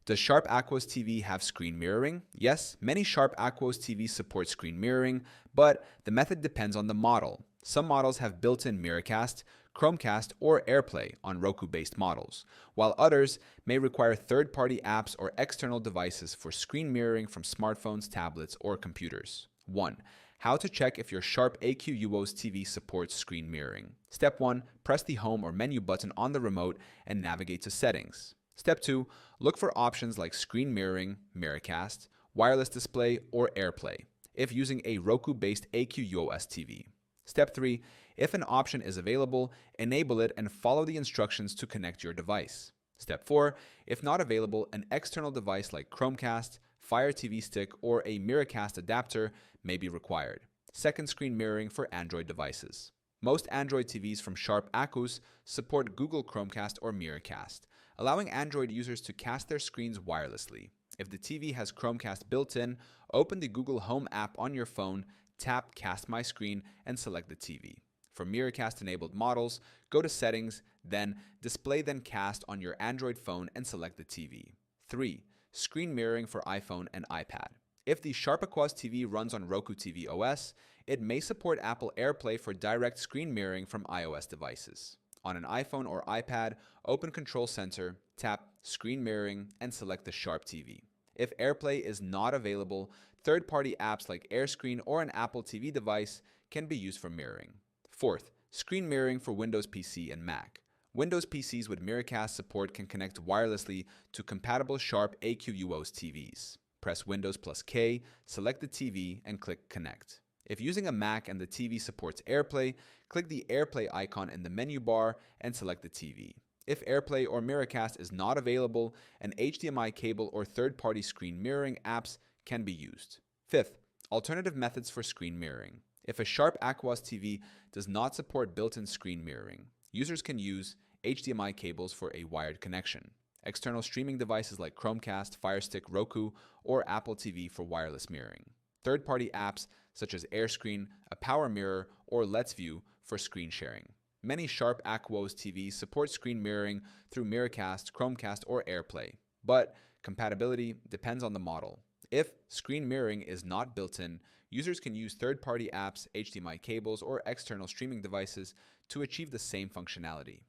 Does Sharp AQUOS TV have screen mirroring? Yes, many Sharp AQUOS TVs support screen mirroring, but the method depends on the model. Some models have built-in Miracast, Chromecast, or AirPlay on Roku-based models, while others may require third-party apps or external devices for screen mirroring from smartphones, tablets, or computers. 1. How to check if your Sharp AQUOS TV supports screen mirroring. Step 1. Press the Home or Menu button on the remote and navigate to Settings. Step 2. Look for options like screen mirroring, Miracast, wireless display, or AirPlay if using a Roku-based AQUOS TV. Step 3. If an option is available, enable it and follow the instructions to connect your device. Step 4. If not available, an external device like Chromecast, Fire TV Stick, or a Miracast adapter may be required. Second, screen mirroring for Android devices. Most Android TVs from Sharp AQUOS support Google Chromecast or Miracast, allowing Android users to cast their screens wirelessly. If the TV has Chromecast built in, open the Google Home app on your phone, tap Cast My Screen, and select the TV. For Miracast-enabled models, go to Settings, then Display then Cast on your Android phone and select the TV. 3. Screen mirroring for iPhone and iPad. If the Sharp AQUOS TV runs on Roku TV OS, it may support Apple AirPlay for direct screen mirroring from iOS devices. On an iPhone or iPad, open Control Center, tap Screen Mirroring, and select the Sharp TV. If AirPlay is not available, third-party apps like AirScreen or an Apple TV device can be used for mirroring. 4th, screen mirroring for Windows PC and Mac. Windows PCs with Miracast support can connect wirelessly to compatible Sharp AQUOS TVs. Press Windows plus K, select the TV, and click Connect. If using a Mac and the TV supports AirPlay, click the AirPlay icon in the menu bar and select the TV. If AirPlay or Miracast is not available, an HDMI cable or third-party screen mirroring apps can be used. 5th, alternative methods for screen mirroring. If a Sharp AQUOS TV does not support built-in screen mirroring, users can use HDMI cables for a wired connection, external streaming devices like Chromecast, Fire Stick, Roku, or Apple TV for wireless mirroring, third-party apps such as AirScreen, a Power Mirror, or Let's View for screen sharing. Many Sharp AQUOS TVs support screen mirroring through Miracast, Chromecast, or AirPlay, but compatibility depends on the model. If screen mirroring is not built in, users can use third-party apps, HDMI cables, or external streaming devices to achieve the same functionality.